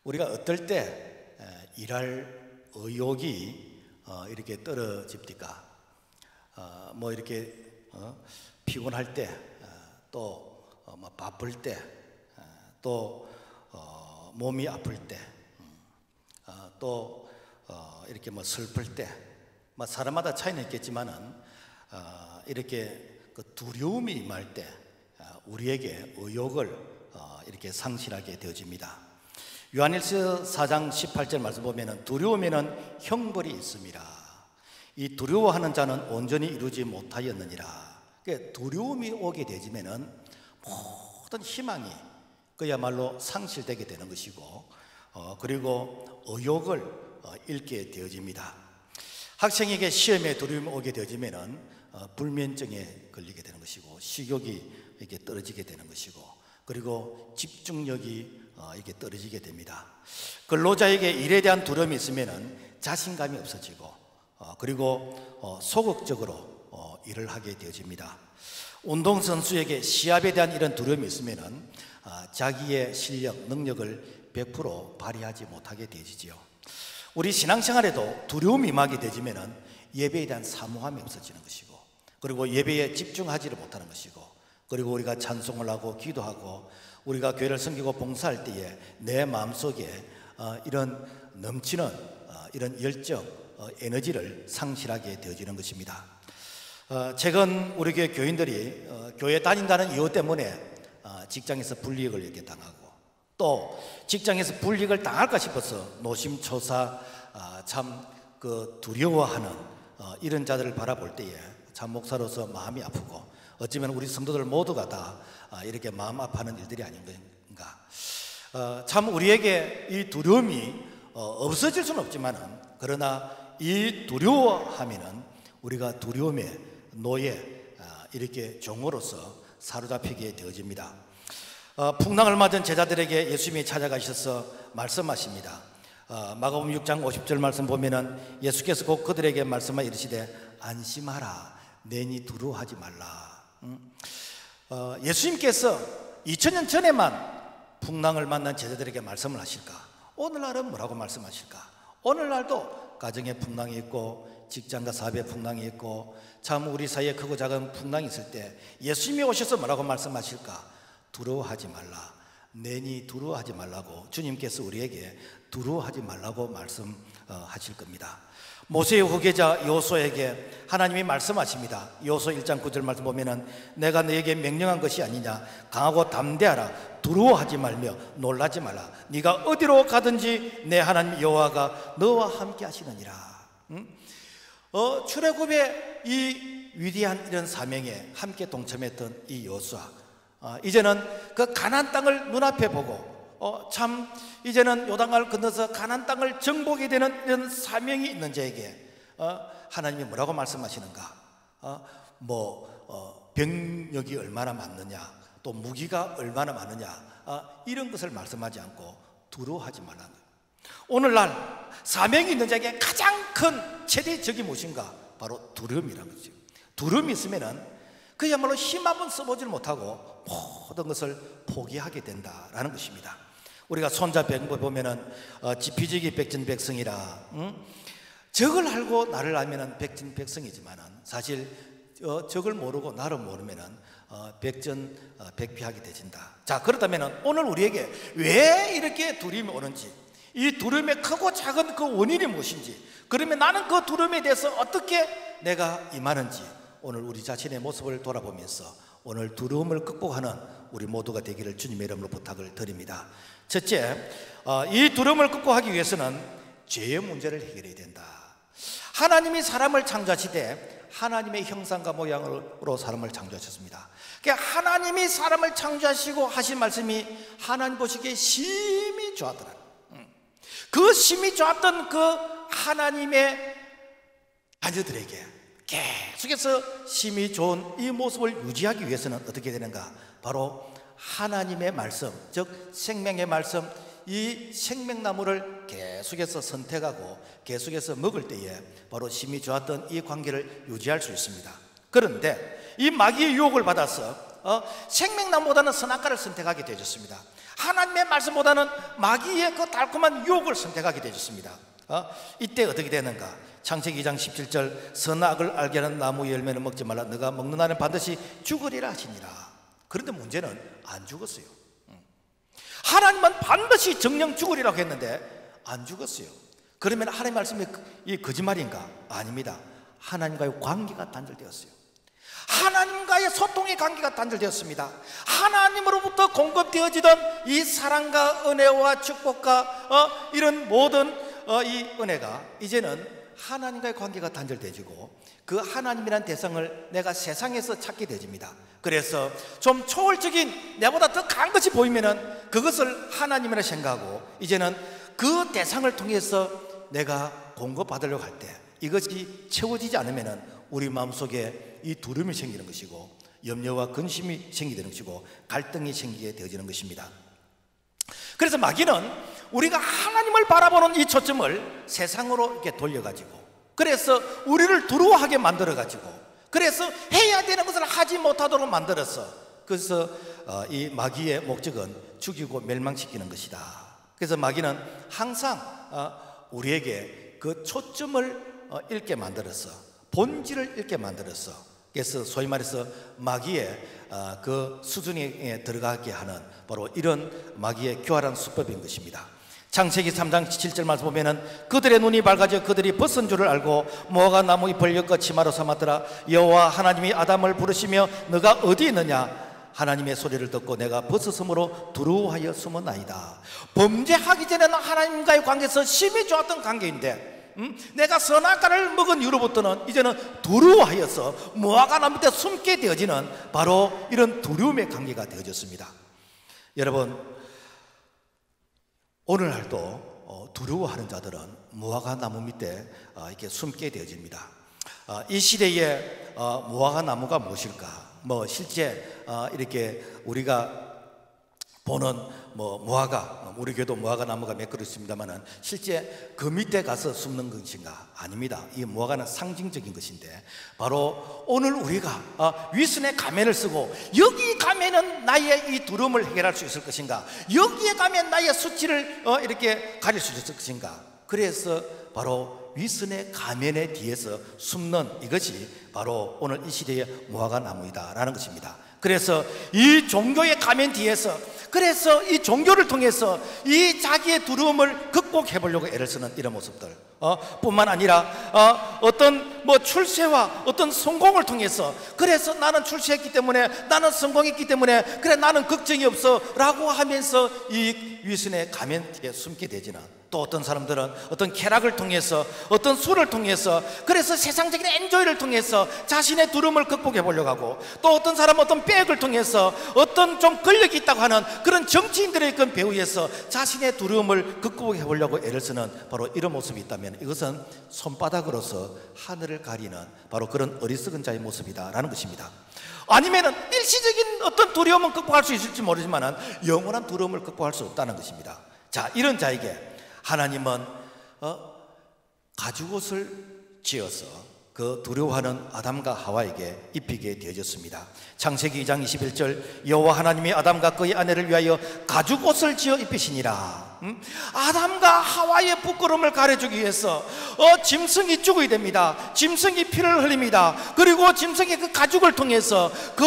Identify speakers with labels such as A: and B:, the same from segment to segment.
A: 우리가 어떨 때 일할 의욕이 이렇게 떨어집니까? 뭐 이렇게 피곤할 때, 또 뭐 바쁠 때, 또 몸이 아플 때, 또 이렇게 뭐 슬플 때, 뭐 사람마다 차이는 있겠지만은 이렇게 그 두려움이 임할 때 우리에게 의욕을 이렇게 상실하게 되어집니다. 요한일서 4장 18절 말씀 보면은 두려움에는 형벌이 있습니다. 이 두려워하는 자는 온전히 이루지 못하였느니라. 그러니까 두려움이 오게 되지면은 모든 희망이 그야말로 상실되게 되는 것이고, 그리고 의욕을 잃게 되어집니다. 학생에게 시험에 두려움이 오게 되어지면은 불면증에 걸리게 되는 것이고, 식욕이 이렇게 떨어지게 되는 것이고, 그리고 집중력이 이게 떨어지게 됩니다. 근로자에게 일에 대한 두려움이 있으면은 자신감이 없어지고, 그리고 소극적으로 일을 하게 되어집니다. 운동선수에게 시합에 대한 이런 두려움이 있으면은 자기의 실력, 능력을 100% 발휘하지 못하게 되어지지요. 우리 신앙생활에도 두려움이 임하게 되지면은 예배에 대한 사모함이 없어지는 것이고, 그리고 예배에 집중하지를 못하는 것이고, 그리고 우리가 찬송을 하고 기도하고 우리가 교회를 섬기고 봉사할 때에 내 마음속에 이런 넘치는 이런 열정, 에너지를 상실하게 되어지는 것입니다. 최근 우리 교회 교인들이 교회 다닌다는 이유 때문에 직장에서 불이익을 이렇게 당하고, 또 직장에서 불이익을 당할까 싶어서 노심초사 참 그 두려워하는 이런 자들을 바라볼 때에 참 목사로서 마음이 아프고, 어쩌면 우리 성도들 모두가 다 이렇게 마음 아파하는 일들이 아닌가. 참 우리에게 이 두려움이 없어질 수는 없지만은, 그러나 이 두려워하면은 우리가 두려움의 노예, 이렇게 종으로서 사로잡히게 되어집니다. 풍랑을 맞은 제자들에게 예수님이 찾아가셔서 말씀하십니다. 마가복음 6장 50절 말씀 보면은 예수께서 곧 그들에게 말씀하여 이르시되 안심하라, 내니 두려워하지 말라. 예수님께서 2000년 전에만 풍랑을 만난 제자들에게 말씀을 하실까? 오늘날은 뭐라고 말씀하실까? 오늘날도 가정에 풍랑이 있고 직장과 사업에 풍랑이 있고 참 우리 사이에 크고 작은 풍랑이 있을 때 예수님이 오셔서 뭐라고 말씀하실까? 두려워하지 말라, 내니 두려워하지 말라고 주님께서 우리에게 두려워하지 말라고 말씀하실 겁니다. 모세의 후계자 여호수아에게 하나님이 말씀하십니다. 여호수아 1장 9절 말씀 보면은 내가 너에게 명령한 것이 아니냐, 강하고 담대하라, 두려워하지 말며 놀라지 말라, 네가 어디로 가든지 내 하나님 여호와가 너와 함께 하시느니라. 출애굽의 이 위대한 이런 사명에 함께 동참했던 이 여호수아, 이제는 그 가나안 땅을 눈앞에 보고 참 이제는 요단강을 건너서 가나안 땅을 정복하게 되는 이런 사명이 있는 자에게 하나님이 뭐라고 말씀하시는가? 병력이 얼마나 많느냐, 또 무기가 얼마나 많으냐, 이런 것을 말씀하지 않고 두려워하지 말라는 거예요. 오늘날 사명이 있는 자에게 가장 큰 최대적이 무엇인가? 바로 두려움이라는 거죠. 두려움이 있으면은 그야말로 힘 한번 써보질 못하고 모든 것을 포기하게 된다라는 것입니다. 우리가 손자병법 보면은 지피지기 백전백승이라, 적을 알고 나를 알면은 백전백승이지만은 사실 적을 모르고 나를 모르면은 백전백패하게 되진다. 자, 그렇다면은 오늘 우리에게 왜 이렇게 두려움이 오는지, 이 두려움의 크고 작은 그 원인이 무엇인지, 그러면 나는 그 두려움에 대해서 어떻게 내가 임하는지, 오늘 우리 자신의 모습을 돌아보면서 오늘 두려움을 극복하는 우리 모두가 되기를 주님의 이름으로 부탁을 드립니다. 첫째, 이 두려움을 극복하기 위해서는 죄의 문제를 해결해야 된다. 하나님이 사람을 창조하시되 하나님의 형상과 모양으로 사람을 창조하셨습니다. 그러니까 하나님이 사람을 창조하시고 하신 말씀이 하나님 보시기에 심히 좋았더라. 그 심히 좋았던 그 하나님의 자녀들에게 계속해서 심히 좋은 이 모습을 유지하기 위해서는 어떻게 되는가? 바로 하나님의 말씀, 즉 생명의 말씀, 이 생명나무를 계속해서 선택하고 계속해서 먹을 때에 바로 심히 좋았던 이 관계를 유지할 수 있습니다. 그런데 이 마귀의 유혹을 받아서 생명나무보다는 선악과를 선택하게 되어졌습니다. 하나님의 말씀보다는 마귀의 그 달콤한 유혹을 선택하게 되어졌습니다. 이때 어떻게 되는가? 창세기 2장 17절 선악을 알게 하는 나무 열매는 먹지 말라. 너가 먹는 날은 반드시 죽으리라 하시니라. 그런데 문제는 안 죽었어요. 하나님은 반드시 정령 죽으리라고 했는데 안 죽었어요. 그러면 하나님의 말씀이 이 거짓말인가? 아닙니다. 하나님과의 관계가 단절되었어요. 하나님과의 소통의 관계가 단절되었습니다. 하나님으로부터 공급되어지던 이 사랑과 은혜와 축복과 이런 모든 이 은혜가 이제는 하나님과의 관계가 단절되어지고 그 하나님이란 대상을 내가 세상에서 찾게 되집니다. 그래서 좀 초월적인 내보다 더 강한 것이 보이면은 그것을 하나님이라 생각하고 이제는 그 대상을 통해서 내가 공급받으려고 할 때 이것이 채워지지 않으면은 우리 마음속에 이 두려움이 생기는 것이고 염려와 근심이 생기게 되는 것이고 갈등이 생기게 되어지는 것입니다. 그래서 마귀는 우리가 하나님을 바라보는 이 초점을 세상으로 이렇게 돌려가지고 그래서 우리를 두려워하게 만들어가지고 그래서 해야 되는 것을 하지 못하도록 만들어서 그래서 이 마귀의 목적은 죽이고 멸망시키는 것이다. 그래서 마귀는 항상 우리에게 그 초점을 잃게 만들어서 본질을 잃게 만들어서 그래서 소위 말해서 마귀의 그 수준에 들어가게 하는 바로 이런 마귀의 교활한 수법인 것입니다. 창세기 3장 7절 말씀 보면은 그들의 눈이 밝아져 그들이 벗은 줄을 알고 무화과 나무 잎을 엮어 치마로 삼았더라. 여호와 하나님이 아담을 부르시며 너가 어디 있느냐? 하나님의 소리를 듣고 내가 벗었으므로 두려워하여 숨었나이다. 범죄하기 전에는 하나님과의 관계에서 심히 좋았던 관계인데 내가 선악과를 먹은 이후로부터는 이제는 두려워하여서 무화과 나무 밑에 숨게 되어지는 바로 이런 두려움의 관계가 되어졌습니다. 여러분 오늘날도 두려워하는 자들은 무화과 나무 밑에 이렇게 숨게 되어집니다. 이 시대에 무화과 나무가 무엇일까? 실제 이렇게 우리가 보는 무화과, 우리 교회도 무화과 나무가 몇 그루 있습니다만은 실제 그 밑에 가서 숨는 것인가? 아닙니다. 이 무화과는 상징적인 것인데 바로 오늘 우리가 위선의 가면을 쓰고 여기 가면은 나의 이 두려움을 해결할 수 있을 것인가? 여기에 가면 나의 수치를 이렇게 가릴 수 있을 것인가? 그래서 바로 위선의 가면의 뒤에서 숨는 이것이 바로 오늘 이 시대의 무화과 나무이다라는 것입니다. 그래서 이 종교의 가면 뒤에서 그래서 이 종교를 통해서 이 자기의 두려움을 극복해 보려고 애를 쓰는 이런 모습들 뿐만 아니라 어떤 출세와 어떤 성공을 통해서 그래서 나는 출세했기 때문에 나는 성공했기 때문에 그래 나는 걱정이 없어 라고 하면서 이 위선의 가면 뒤에 숨게 되지는 또 어떤 사람들은 어떤 쾌락을 통해서 어떤 술을 통해서 그래서 세상적인 엔조이를 통해서 자신의 두려움을 극복해 보려고 하고 또 어떤 사람은 어떤 백을 통해서 어떤 좀 권력이 있다고 하는 그런 정치인들의 그 배후에서 자신의 두려움을 극복해 보려고 애를 쓰는 바로 이런 모습이 있다면 이것은 손바닥으로서 하늘을 가리는 바로 그런 어리석은 자의 모습이다라는 것입니다. 아니면은 일시적인 어떤 두려움은 극복할 수 있을지 모르지만 영원한 두려움을 극복할 수 없다는 것입니다. 자, 이런 자에게 하나님은 가죽옷을 지어서 그 두려워하는 아담과 하와에게 입히게 되어졌습니다. 창세기 2장 21절 여호와 하나님이 아담과 그의 아내를 위하여 가죽옷을 지어 입히시니라. 아담과 하와의 부끄러움을 가려주기 위해서 짐승이 죽어야 됩니다. 짐승이 피를 흘립니다. 그리고 짐승의 그 가죽을 통해서 그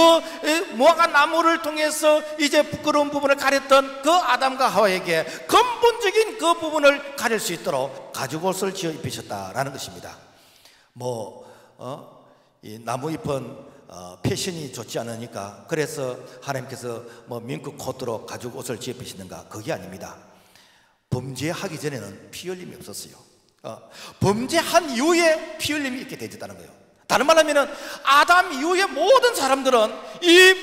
A: 무화과 나무를 통해서 이제 부끄러운 부분을 가렸던 그 아담과 하와에게 근본적인 그 부분을 가릴 수 있도록 가죽옷을 지어 입히셨다라는 것입니다. 이 나무잎은 패션이 좋지 않으니까 그래서 하나님께서 민크 코트로 가죽 옷을 지어 입히시는가? 그게 아닙니다. 범죄하기 전에는 피 흘림이 없었어요. 범죄한 이후에 피 흘림이 있게 되었다는 거예요. 다른 말로 하면 아담 이후의 모든 사람들은 이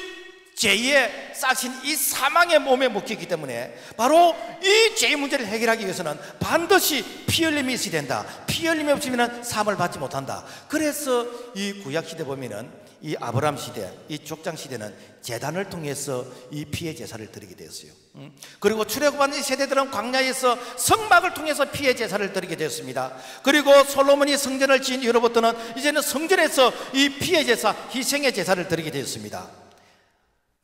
A: 죄에 싸신 이 사망의 몸에 묶이기 때문에 바로 이 죄의 문제를 해결하기 위해서는 반드시 피 흘림이 있어야 된다. 피 흘림이 없으면 사함을 받지 못한다. 그래서 이 구약시대 보면은 이 아브라함 시대, 이 족장 시대는 제단을 통해서 이 피의 제사를 드리게 되었어요. 그리고 출애굽한 이 세대들은 광야에서 성막을 통해서 피의 제사를 드리게 되었습니다. 그리고 솔로몬이 성전을 지은 이후로부터는 이제는 성전에서 이 피의 제사, 희생의 제사를 드리게 되었습니다.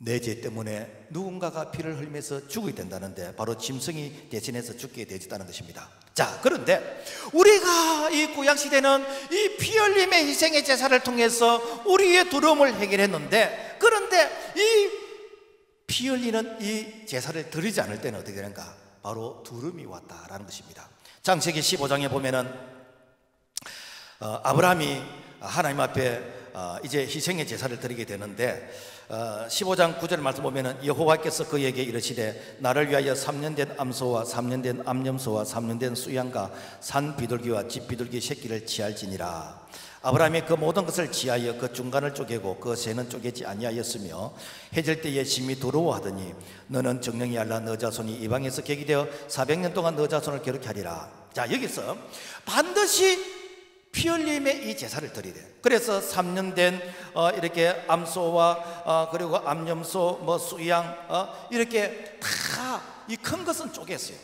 A: 내 죄 때문에 누군가가 피를 흘리면서 죽어야 된다는데 바로 짐승이 대신해서 죽게 되었다는 것입니다. 자, 그런데 우리가 이 구약시대는 이 피 흘림의 희생의 제사를 통해서 우리의 두려움을 해결했는데, 그런데 이 피 흘리는 이 제사를 드리지 않을 때는 어떻게 되는가? 바로 두려움이 왔다라는 것입니다. 창세기 15장에 보면은 아브라함이 하나님 앞에 이제 희생의 제사를 드리게 되는데 15장 9절 말씀 보면은 여호와께서 그에게 이르시되 나를 위하여 3년 된 암소와 3년 된 암염소와 3년 된 수양과 산 비둘기와 집 비둘기 새끼를 취할지니라. 아브라함이 그 모든 것을 취하여 그 중간을 쪼개고 그 새는 쪼개지 아니하였으며 해질 때에 심히 두려워하더니 너는 정령이 알라 너 자손이 이방에서 객이 되어 400년 동안 너 자손을 괴롭게 하리라. 자, 여기서 반드시 피 흘림의 이 제사를 드리되, 그래서 3년 된 이렇게 암소와 그리고 암염소 뭐 수양 이렇게 다 이 큰 것은 쪼갰어요.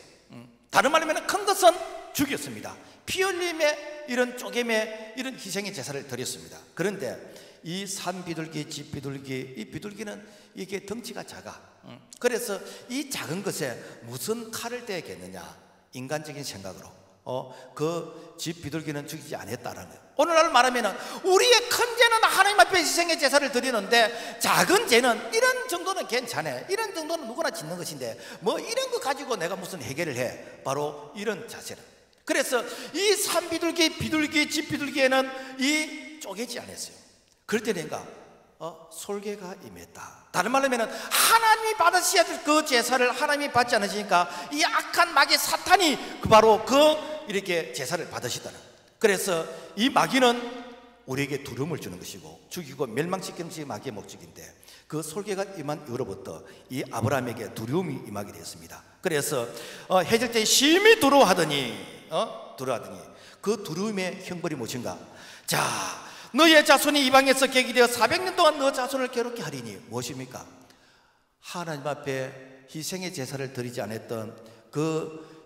A: 다른 말로 하면 큰 것은 죽였습니다. 피 흘림의 이런 쪼개매 이런 희생의 제사를 드렸습니다. 그런데 이 산 비둘기, 집 비둘기, 이 비둘기는 이게 덩치가 작아. 그래서 이 작은 것에 무슨 칼을 떼겠느냐, 인간적인 생각으로 그 집 비둘기는 죽이지 않았다라는 거예요. 오늘날 말하면 우리의 큰 죄는 하나님 앞에 희생의 제사를 드리는데 작은 죄는 이런 정도는 괜찮아, 이런 정도는 누구나 짓는 것인데 뭐 이런 거 가지고 내가 무슨 해결을 해. 바로 이런 자세는, 그래서 이 산 비둘기, 비둘기, 집 비둘기에는 이 쪼개지 않았어요. 그럴 때는가 솔개가 임했다. 다른 말로 하면 하나님이 받으셔야 될 그 제사를 하나님이 받지 않으시니까 이 악한 마귀 사탄이 바로 이렇게 제사를 받으시다는. 그래서 이 마귀는 우리에게 두려움을 주는 것이고 죽이고 멸망시키는 것이 마귀의 목적인데, 그 솔개가 임한 이후로부터 이 아브라함에게 두려움이 임하게 되었습니다. 그래서 해질 때 심히 두려워하더니 그 두려움의 형벌이 무엇인가? 자, 너의 자손이 이방에서 객이 되어 400년 동안 너 자손을 괴롭게 하리니 무엇입니까? 하나님 앞에 희생의 제사를 드리지 않았던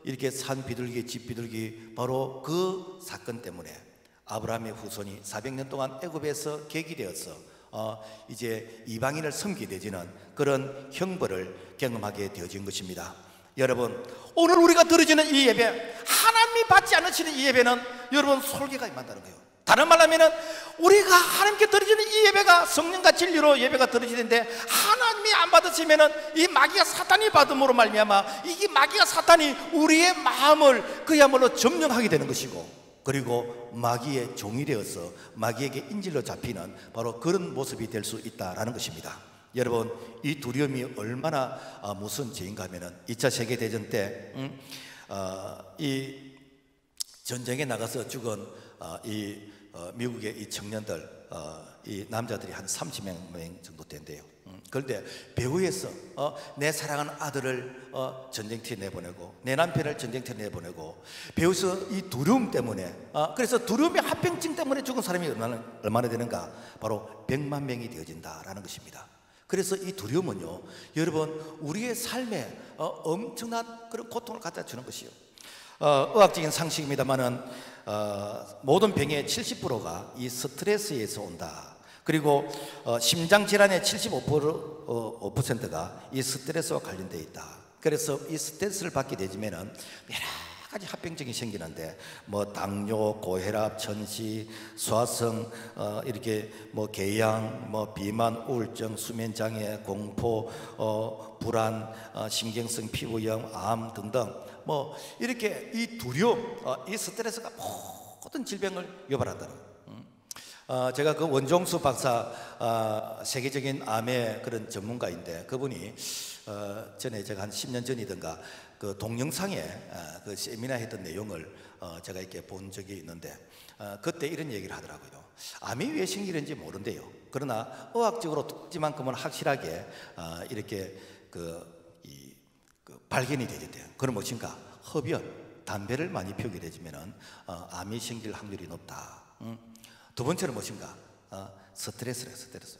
A: 이렇게 산 비둘기, 집 비둘기, 바로 그 사건 때문에 아브라함의 후손이 400년 동안 애굽에서 객이 되어서 이제 이방인을 섬기게 되지는 그런 형벌을 경험하게 되어진 것입니다. 여러분, 오늘 우리가 드려지는 이 예배, 하나님이 받지 않으시는 이 예배는 여러분 솔개가 임한다는 거예요. 다른 말로 하면 우리가 하나님께 드려지는 이 예배가 성령과 진리로 예배가 드려지는데 하나님이 안 받으시면 이 마귀가 사탄이 받음으로 말미암아 이 마귀가 사탄이 우리의 마음을 그야말로 점령하게 되는 것이고, 그리고 마귀의 종이 되어서 마귀에게 인질로 잡히는 바로 그런 모습이 될 수 있다라는 것입니다. 여러분, 이 두려움이 얼마나 무슨 죄인가 하면은 2차 세계대전 때 이 전쟁에 나가서 죽은 미국의 이 청년들, 이 남자들이 한 30명 정도 된대요. 그런데 배후에서 내 사랑하는 아들을 전쟁터에 내보내고 내 남편을 전쟁터에 내보내고 배후에서 이 두려움 때문에 그래서 두려움의 합병증 때문에 죽은 사람이 얼마나 되는가? 바로 100만 명이 되어진다라는 것입니다. 그래서 이 두려움은요, 여러분 우리의 삶에 엄청난 그런 고통을 갖다 주는 것이요. 의학적인 상식입니다만은 모든 병의 70%가 이 스트레스에서 온다. 그리고 심장 질환의 75%가 이 스트레스와 관련되어 있다. 그래서 이 스트레스를 받게 되면은 여러 가지 합병증이 생기는데 뭐 당뇨, 고혈압, 천시, 소화성 이렇게 뭐 궤양, 뭐 비만, 우울증, 수면 장애, 공포, 불안, 신경성 피부염, 암 등등 뭐 이렇게 이 두려움, 이 스트레스가 모든 질병을 유발한다는 거예요. 제가 그 원종수 박사 세계적인 암의 그런 전문가인데 그분이 전에 제가 한 10년 전이든가 그 동영상에 그 세미나 했던 내용을 제가 이렇게 본 적이 있는데 그때 이런 얘기를 하더라고요. 암이 왜 생기는지 모른대요. 그러나 의학적으로 특지만큼은 확실하게 이렇게 발견이 되겠대요. 그건 무엇인가? 흡연, 담배를 많이 피우게 되면은 암이 생길 확률이 높다. 두 번째는 무엇인가? 스트레스래, 스트레스.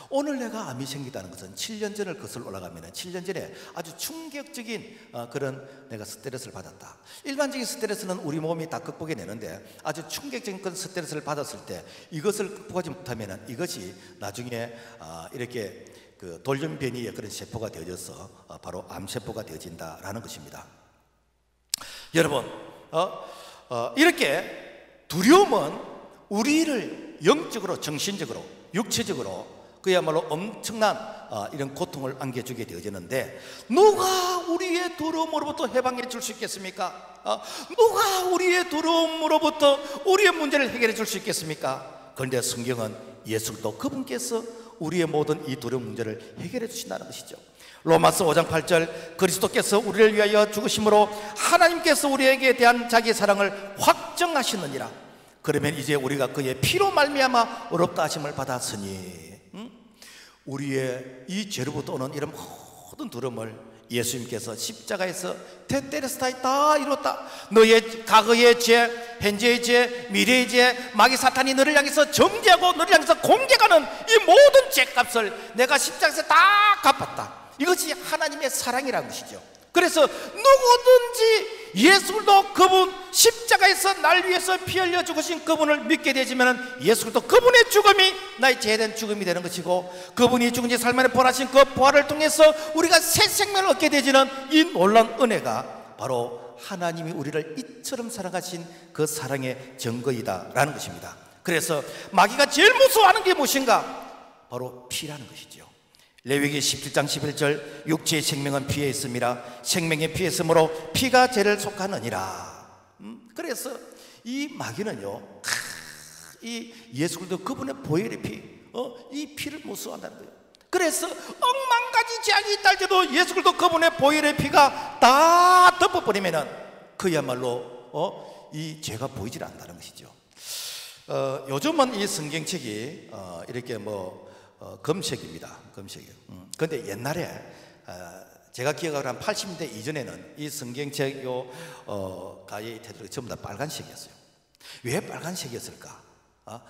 A: 오늘 내가 암이 생기다는 것은 7년 전을 거슬러 올라가면 7년 전에 아주 충격적인 그런 내가 스트레스를 받았다. 일반적인 스트레스는 우리 몸이 다 극복해내는데 아주 충격적인 그런 스트레스를 받았을 때 이것을 극복하지 못하면 이것이 나중에 이렇게 그 돌연변이의 그런 세포가 되어져서 바로 암세포가 되어진다라는 것입니다. 여러분, 이렇게 두려움은 우리를 영적으로, 정신적으로, 육체적으로 그야말로 엄청난 이런 고통을 안겨주게 되어지는데, 누가 우리의 두려움으로부터 해방해 줄 수 있겠습니까? 누가 우리의 두려움으로부터 우리의 문제를 해결해 줄 수 있겠습니까? 그런데 성경은 예수 그리스도 그분께서 우리의 모든 이 두려움 문제를 해결해 주신다는 것이죠. 로마서 5장 8절, 그리스도께서 우리를 위하여 죽으심으로 하나님께서 우리에게 대한 자기의 사랑을 확정하시느니라. 그러면 이제 우리가 그의 피로 말미암아 의롭다 하심을 받았으니, 우리의 이 죄로부터 오는 이런 모든 두려움을 예수님께서 십자가에서 테텔레스타이 다 이뤘다. 너의 과거의 죄, 현재의 죄, 미래의 죄, 마귀 사탄이 너를 향해서 정죄하고 너를 향해서 공격하는 이 모든 죄값을 내가 십자가에서 다 갚았다. 이것이 하나님의 사랑이라는 것이죠. 그래서 누구든지 예수도 그분 십자가에서 날 위해서 피 흘려 죽으신 그분을 믿게 되지면 예수도 그분의 죽음이 나의 죄된 죽음이 되는 것이고, 그분이 죽은 지 살만에 부활하신 그 부활을 통해서 우리가 새 생명을 얻게 되지는 이 놀라운 은혜가 바로 하나님이 우리를 이처럼 사랑하신 그 사랑의 증거이다라는 것입니다. 그래서 마귀가 제일 무서워하는 게 무엇인가? 바로 피라는 것이죠. 레위기 17장 11절, 육체의 생명은 피에 있음이라 생명의 피에 있으므로 피가 죄를 속하느니라. 그래서 이 마귀는요, 이 예수 그리스도 그분의 보혈의 피, 이 피를 무서워한다는 거예요. 그래서 억만 가지 재앙이 있다 할지라도 예수 그리스도 그분의 보혈의 피가 다 덮어버리면은 그야말로 이 죄가 보이질 않는다는 것이죠. 요즘은 이 성경책이 이렇게 검색입니다. 검색이요. 그런데 옛날에 제가 기억하기로 한 80년대 이전에는 이 성경책 가의 테두리가 전부 다 빨간색이었어요. 왜 빨간색이었을까?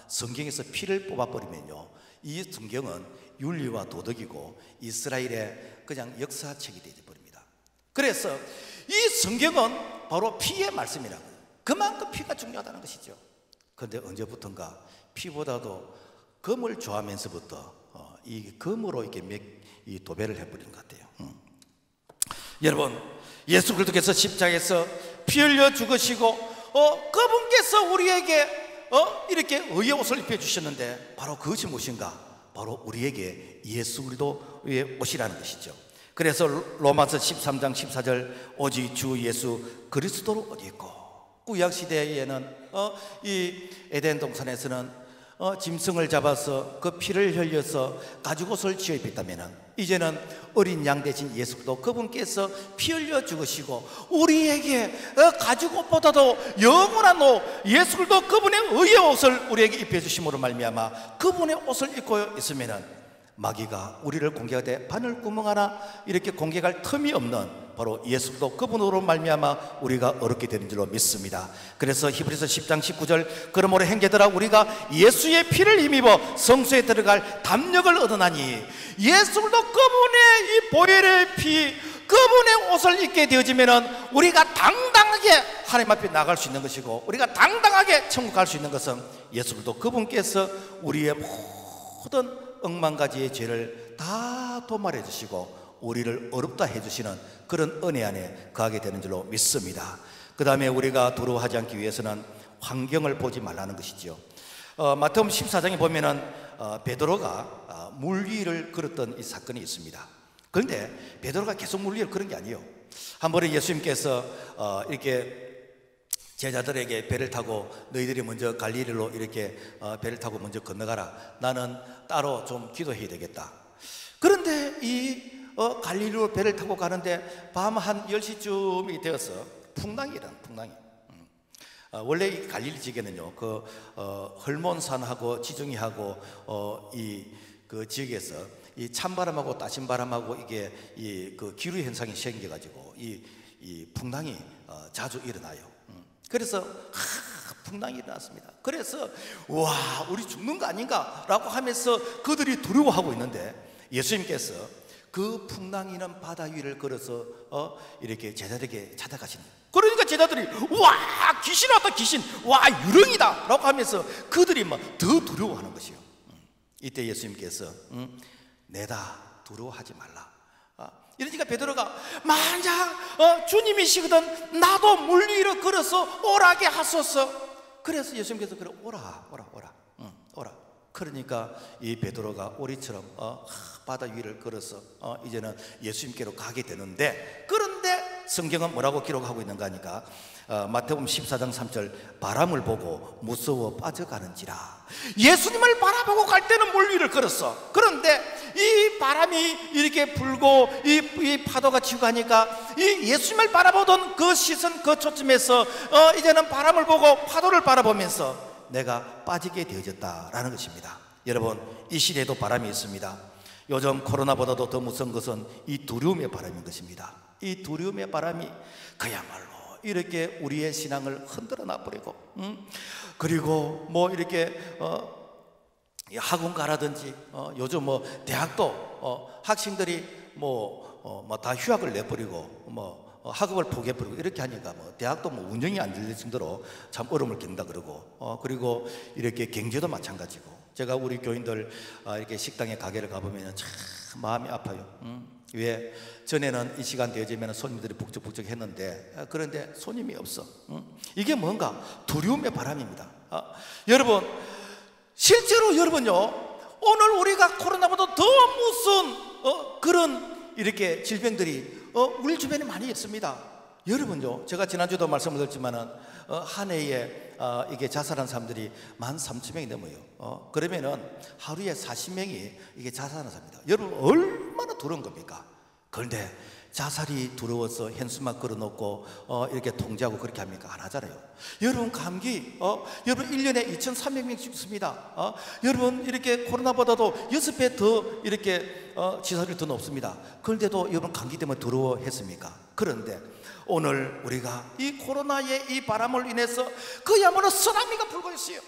A: 성경에서 피를 뽑아버리면요, 이 성경은 윤리와 도덕이고 이스라엘의 그냥 역사책이 되어버립니다. 그래서 이 성경은 바로 피의 말씀이라고요. 그만큼 피가 중요하다는 것이죠. 그런데 언제부턴가 피보다도 금을 좋아하면서부터 이 금으로 이렇게 이 도배를 해버린 것 같아요. 여러분, 예수 그리스도께서 십자가에서 피 흘려 죽으시고 그분께서 우리에게 이렇게 의의 옷을 입혀 주셨는데, 바로 그것이 무엇인가? 바로 우리에게 예수 그리스도의 옷이라는 것이죠. 그래서 로마서 13장 14절, 오직 주 예수 그리스도로 옷 입고, 구약 시대에는 이 에덴 동산에서는 짐승을 잡아서 그 피를 흘려서 가죽옷을 지어 입혔다면, 이제는 어린 양 대신 예수 그리스도 그분께서 피 흘려 죽으시고 우리에게 가죽옷보다도 영원한 옷, 예수 그리스도 그분의 의의 옷을 우리에게 입혀주심으로 말미암아 그분의 옷을 입고 있으면 마귀가 우리를 공격하되 바늘구멍 하나 이렇게 공격할 틈이 없는 바로 예수 그리스도 그분으로 말미암아 우리가 얻게 되는 줄로 믿습니다. 그래서 히브리서 10장 19절, 그러므로 형제들아 우리가 예수의 피를 힘입어 성소에 들어갈 담력을 얻으나니, 예수 그리스도 그분의 이 보혈의 피, 그분의 옷을 입게 되어지면 우리가 당당하게 하나님 앞에 나갈 수 있는 것이고, 우리가 당당하게 천국 갈 수 있는 것은 예수 그리스도 그분께서 우리의 모든 억만가지의 죄를 다 도말해 주시고 우리를 어렵다 해주시는 그런 은혜 안에 거하게 되는 줄로 믿습니다. 그 다음에 우리가 두려워하지 않기 위해서는 환경을 보지 말라는 것이죠. 마태복음 14장에 보면은 베드로가 물 위를 걸었던 이 사건이 있습니다. 그런데 베드로가 계속 물 위를 걸은 게 아니에요. 한 번에 예수님께서 이렇게 제자들에게 배를 타고 너희들이 먼저 갈릴리로 이렇게 배를 타고 먼저 건너가라, 나는 따로 좀 기도해야 되겠다. 그런데 이 갈릴리로 배를 타고 가는데 밤 한 10시쯤이 되어서 풍랑이란 풍랑이. 원래 이 갈릴리 지역에는요, 그 헐몬산하고 지중해하고 그 지역에서 이 찬바람하고 따신 바람하고 이게 그 기후 현상이 생겨가지고 이 풍랑이 자주 일어나요. 그래서 풍랑이 일어났습니다. 그래서 와, 우리 죽는 거 아닌가 라고 하면서 그들이 두려워하고 있는데, 예수님께서 그 풍랑이는 바다 위를 걸어서 이렇게 제자들에게 찾아가시는 거예요. 그러니까 제자들이 와, 귀신 왔다, 귀신, 와, 유령이다 라고 하면서 그들이 막 더 두려워하는 것이요. 이때 예수님께서 내다 두려워하지 말라. 이러니까 베드로가 만약 주님이시거든 나도 물 위로 걸어서 오라게 하소서. 그래서 예수님께서 그래 오라. 응, 오라. 그러니까 이 베드로가 오리처럼 바다 위를 걸어서 이제는 예수님께로 가게 되는데, 그런데 성경은 뭐라고 기록하고 있는가 하니까 마태복음 14장 3절 바람을 보고 무서워 빠져가는지라. 예수님을 바라보고 갈 때는 물 위를 걸었어. 그런데 이 바람이 이렇게 불고 이 파도가 치고 가니까 이 예수님을 바라보던 그 시선, 그 초점에서 이제는 바람을 보고 파도를 바라보면서 내가 빠지게 되어졌다라는 것입니다. 여러분, 이 시대에도 바람이 있습니다. 요즘 코로나보다도 더 무서운 것은 이 두려움의 바람인 것입니다. 이 두려움의 바람이 그야말로 이렇게 우리의 신앙을 흔들어 놔버리고, 그리고 뭐 이렇게 학원 가라든지 요즘 뭐 대학도 학생들이 뭐 다 휴학을 내버리고 학업을 포기해버리고 이렇게 하니까 대학도 운영이 안 될 정도로 참 어려움을 겪는다 그러고, 그리고 이렇게 경제도 마찬가지고. 제가 우리 교인들 이렇게 식당에 가게를 가보면 참 마음이 아파요. 왜 전에는 이 시간 되어지면 손님들이 북적북적 했는데 그런데 손님이 없어. 이게 뭔가 두려움의 바람입니다. 여러분, 실제로 여러분요, 오늘 우리가 코로나보다 더 무서운 그런 이렇게 질병들이 우리 주변에 많이 있습니다. 여러분요, 제가 지난주도 말씀을 드렸지만은 한 해에 이게 자살한 사람들이 13,000명이 넘어요. 그러면은 하루에 40명이 이게 자살하는 사람입니다. 여러분, 얼마나 두려운 겁니까? 그런데 자살이 두려워서 현수막 걸어놓고 이렇게 통제하고 그렇게 합니까? 안 하잖아요. 여러분, 감기 여러분 1년에 2,300명씩 죽습니다. 여러분, 이렇게 코로나보다도 6배 더 이렇게 치사율이 더 높습니다. 그런데도 여러분 감기 때문에 두려워했습니까? 그런데 오늘 우리가 이 코로나의 이 바람을 인해서 그야말로 쓰나미가 불고 있어요.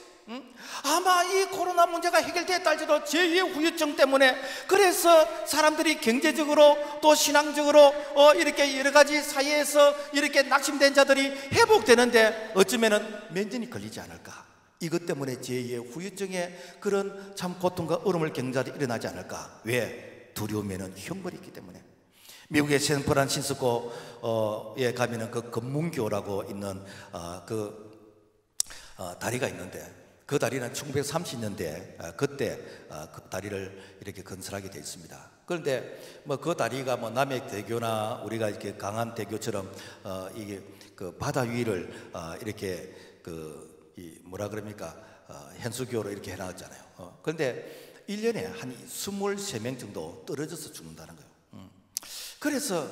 A: 아마 이 코로나 문제가 해결됐다 할지라도 제2의 후유증 때문에, 그래서 사람들이 경제적으로 또 신앙적으로 이렇게 여러 가지 사회에서 이렇게 낙심된 자들이 회복되는데 어쩌면은 몇 년이 걸리지 않을까. 이것 때문에 제2의 후유증의 그런 참 고통과 어려움을 겪는 자들이 일어나지 않을까. 왜? 두려움에는 형벌이 있기 때문에. 미국의 샌프란시스코에 가면은 그 금문교라고 있는 다리가 있는데, 그 다리는 1930년대 그때 그 다리를 이렇게 건설하게 되어 있습니다. 그런데 그 다리가 남해대교나 우리가 이렇게 강한대교처럼 이게 그 바다 위를 이렇게 뭐라 그럽니까? 현수교로 이렇게 해놨잖아요. 그런데 1년에 한 23명 정도 떨어져서 죽는다는 거예요. 그래서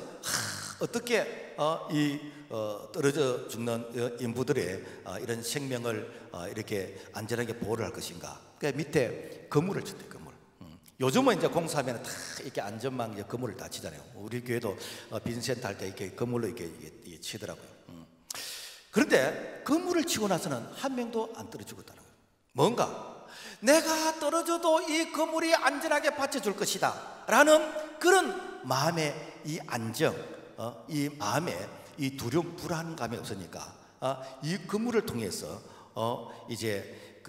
A: 어떻게 떨어져 죽는 인부들의 이런 생명을 이렇게 안전하게 보호를 할 것인가? 그 밑에 그물을 쳤대요. 그물. 요즘은 이제 공사하면 다 이렇게 안전망 이제 그물을 다 치잖아요. 우리 교회도 빈센트 할 때 이렇게 그물로 이렇게 치더라고요. 그런데 그물을 치고 나서는 한 명도 안 떨어져 죽었다는 거예요. 뭔가 내가 떨어져도 이 그물이 안전하게 받쳐줄 것이다 라는 그런 마음의 이 안정, 이 마음에 이 두려움, 불안감이 없으니까 이 그물을 통해서 이제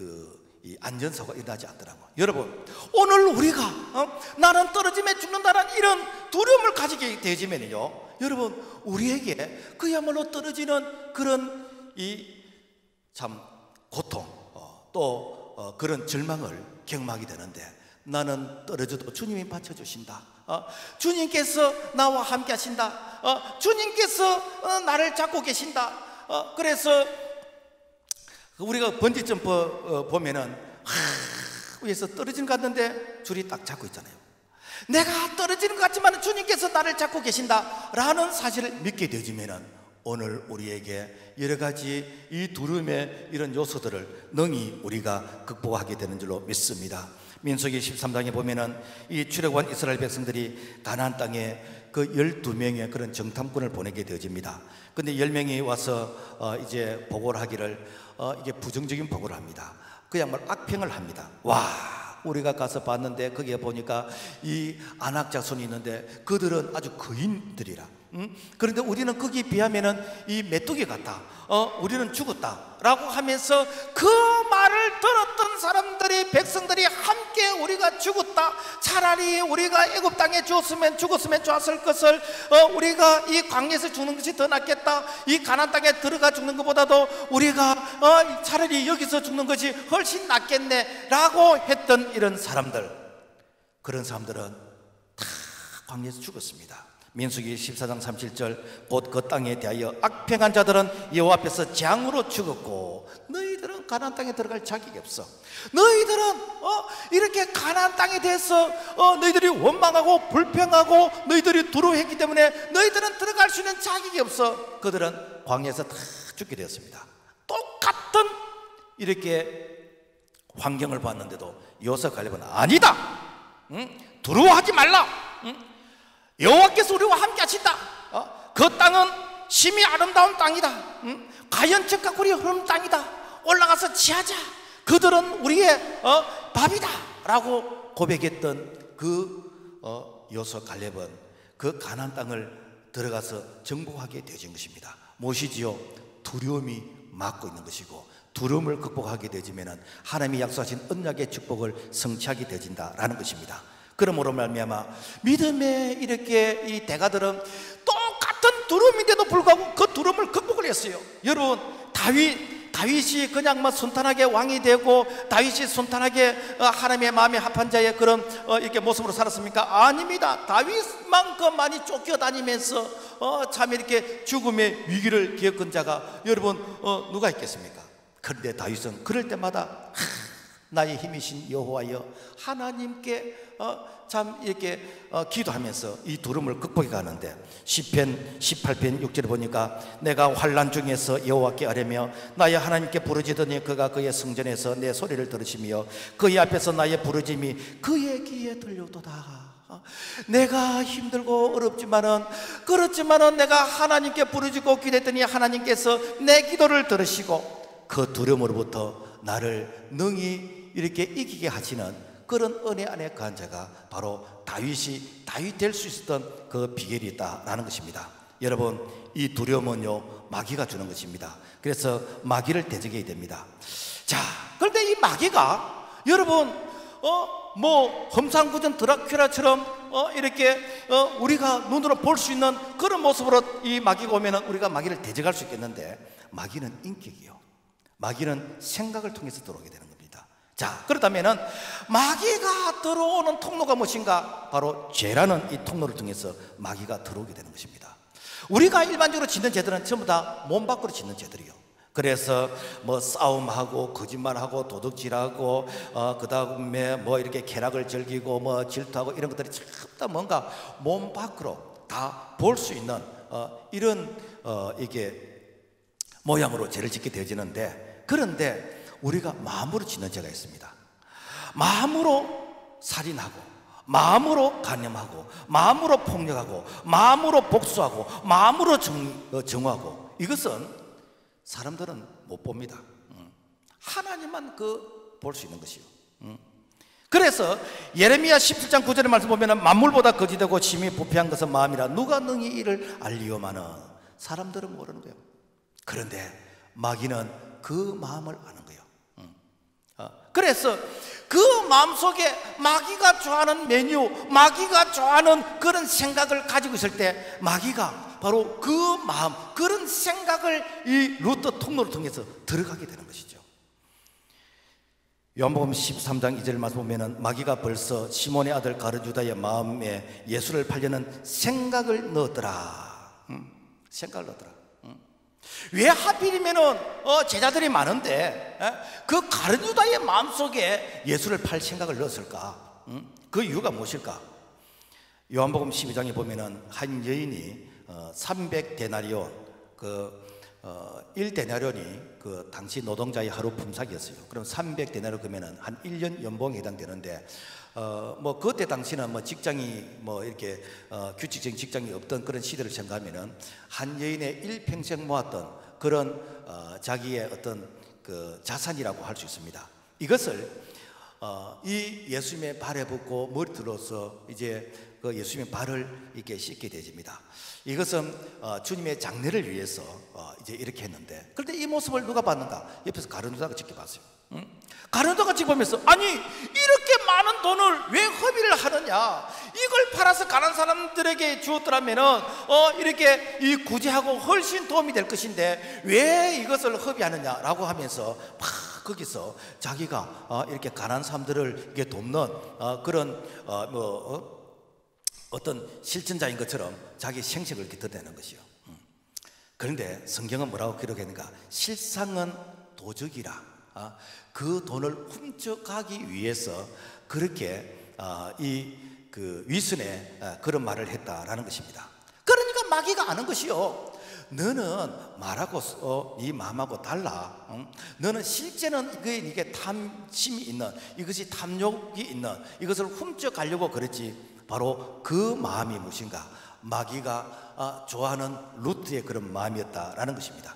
A: 이 안전사고가 일어나지 않더라고요. 여러분, 오늘 우리가 나는 떨어지면 죽는다는 이런 두려움을 가지게 되지면요, 여러분, 우리에게 그야말로 떨어지는 그런 이 참 고통 또 그런 절망을 경험하게 되는데, 나는 떨어져도 주님이 받쳐주신다. 주님께서 나와 함께 하신다. 주님께서 나를 잡고 계신다. 그래서 우리가 번지점프 보면은 위에서 떨어지는 것 같는데 줄이 딱 잡고 있잖아요. 내가 떨어지는 것 같지만 주님께서 나를 잡고 계신다 라는 사실을 믿게 되어지면은 오늘 우리에게 여러 가지 이 두려움의 이런 요소들을 능히 우리가 극복하게 되는 줄로 믿습니다. 민수기 13장에 보면은 이 출애굽한 이스라엘 백성들이 가나안 땅에 그 12명의 그런 정탐꾼을 보내게 되어집니다. 근데 10명이 와서 이제 보고를 하기를 이게 부정적인 보고를 합니다. 그야말로 악평을 합니다. 와, 우리가 가서 봤는데 거기에 보니까 이 아낙 자손이 있는데 그들은 아주 거인들이라. 그런데 우리는 거기에 비하면은 이 메뚜기 같다. 우리는 죽었다라고 하면서 그 말을 들었던 사람들이, 백성들이 함께 우리가 죽었다, 차라리 우리가 애굽 땅에 죽었으면 좋았을 것을, 우리가 이 광야에서 죽는 것이 더 낫겠다, 이 가나안 땅에 들어가 죽는 것보다도 우리가 차라리 여기서 죽는 것이 훨씬 낫겠네라고 했던 이런 사람들, 그런 사람들은 다 광야에서 죽었습니다. 민수기 14장 37절 곧 그 땅에 대하여 악평한 자들은 여호와 앞에서 재앙으로 죽었고 너희들은 가나안 땅에 들어갈 자격이 없어. 너희들은 이렇게 가나안 땅에 대해서 너희들이 원망하고 불평하고 너희들이 두려워했기 때문에 너희들은 들어갈 수 있는 자격이 없어. 그들은 광야에서 다 죽게 되었습니다. 똑같은 이렇게 환경을 봤는데도 여호수아 갈렙은 아니다, 두려워하지 말라, 여호와께서 우리와 함께 하신다, 그 땅은 심히 아름다운 땅이다, 가연척과 꿀이 흐르는 땅이다, 올라가서 지하자, 그들은 우리의 밥이다 라고 고백했던 그 여호수아 갈렙은 그 가나안 땅을 들어가서 정복하게 되어진 것입니다. 무엇이지요? 두려움이 막고 있는 것이고, 두려움을 극복하게 되지면 하나님이 약속하신 언약의 축복을 성취하게 되어진다라는 것입니다. 그러므로 말미암아 믿음의 이렇게 이 대가들은 똑같은 두려움인데도 불구하고 그 두려움을 극복을 했어요. 여러분, 다윗이 그냥 뭐 순탄하게 왕이 되고 다윗이 순탄하게 하나님의 마음에 합한 자의 그런 이렇게 모습으로 살았습니까? 아닙니다. 다윗만큼 많이 쫓겨다니면서 참 이렇게 죽음의 위기를 겪은 자가 여러분 누가 있겠습니까? 그런데 다윗은 그럴 때마다 나의 힘이신 여호와여, 하나님께 참 이렇게 기도하면서 이 두려움을 극복해 가는데, 시편 18편 6절에 보니까 내가 환난 중에서 여호와께 아뢰며 나의 하나님께 부르짖으니 그가 그의 성전에서 내 소리를 들으시며 그의 앞에서 나의 부르짐이 그의 귀에 들려도다. 내가 힘들고 어렵지만은, 그렇지만은 내가 하나님께 부르짖고 기도했더니 하나님께서 내 기도를 들으시고 그 두려움으로부터 나를 능히 이렇게 이기게 하시는 그런 은혜 안에 거한 자가 바로 다윗 될 수 있었던 그 비결이 있다라는 것입니다. 여러분, 이 두려움은요 마귀가 주는 것입니다. 그래서 마귀를 대적해야 됩니다. 자, 그런데 이 마귀가 여러분 뭐 험상궂은 드라큘라처럼 이렇게 우리가 눈으로 볼 수 있는 그런 모습으로 이 마귀가 오면은 우리가 마귀를 대적할 수 있겠는데, 마귀는 인격이요, 마귀는 생각을 통해서 들어오게 되는 겁니다. 자, 그렇다면은 마귀가 들어오는 통로가 무엇인가? 바로 죄라는 이 통로를 통해서 마귀가 들어오게 되는 것입니다. 우리가 일반적으로 짓는 죄들은 전부 다 몸 밖으로 짓는 죄들이요. 그래서 뭐 싸움하고 거짓말하고 도둑질하고 그 다음에 뭐 이렇게 쾌락을 즐기고 뭐 질투하고 이런 것들이 전부 다 뭔가 몸 밖으로 다 볼 수 있는 이런 이게 모양으로 죄를 짓게 되어지는데, 그런데 우리가 마음으로 짓는 죄가 있습니다. 마음으로 살인하고, 마음으로 간염하고, 마음으로 폭력하고, 마음으로 복수하고, 마음으로 정오하고, 이것은 사람들은 못 봅니다. 하나님만 볼 수 있는 것이요. 그래서 예레미야 17장 9절의 말씀 보면 만물보다 거짓되고 심히 부패한 것은 마음이라 누가 능히 이를 알리오마는, 사람들은 모르는 거예요. 그런데 마귀는 그 마음을 아는 거예요. 그래서 그 마음속에 마귀가 좋아하는 메뉴, 마귀가 좋아하는 그런 생각을 가지고 있을 때 마귀가 바로 그 마음, 그런 생각을 이 루트 통로를 통해서 들어가게 되는 것이죠. 요한복음 13장 2절 말씀 보면은 마귀가 벌써 시몬의 아들 가룟유다의 마음에 예수를 팔려는 생각을 넣었더라. 생각을 넣었더라. 왜 하필이면은 제자들이 많은데 그 가룟유다의 마음속에 예수를 팔 생각을 넣었을까? 그 이유가 무엇일까? 요한복음 12장에 보면은 한 여인이 300데나리온, 1데나리온이 그 당시 노동자의 하루 품삯이었어요. 그럼 300데나리온 그러면은 한 1년 연봉에 해당되는데, 뭐 그때 당시는 뭐 직장이 뭐 이렇게 규칙적인 직장이 없던 그런 시대를 생각하면은 한 여인의 일평생 모았던 그런 자기의 어떤 그 자산이라고 할 수 있습니다. 이것을 이 예수님의 발에 붓고 머리 들어서 이제 그 예수님의 발을 이렇게 씻게 되집니다. 이것은 주님의 장례를 위해서 이제 이렇게 했는데, 그런데 이 모습을 누가 봤는가? 옆에서 가룟 유다가 지켜봤어요. 가룟 유다가 지켜보면서, 아니 이렇게 많은 돈을 왜 허비를 하느냐? 이걸 팔아서 가난한 사람들에게 주었더라면은 이렇게 이 구제하고 훨씬 도움이 될 것인데 왜 이것을 허비하느냐라고 하면서 막 거기서 자기가 이렇게 가난한 사람들을 이렇게 돕는 그런 어떤 실천자인 것처럼 자기 생식을 이렇게 드러내는 것이요. 그런데 성경은 뭐라고 기록했는가? 실상은 도적이라. 그 돈을 훔쳐가기 위해서 그렇게 그 위선에 그런 말을 했다라는 것입니다. 그러니까 마귀가 아는 것이요, 너는 말하고 네 마음하고 달라. 너는 실제는 이게 탐심이 있는, 이것이 탐욕이 있는, 이것을 훔쳐가려고 그랬지. 바로 그 마음이 무엇인가? 마귀가 좋아하는 루트의 그런 마음이었다라는 것입니다.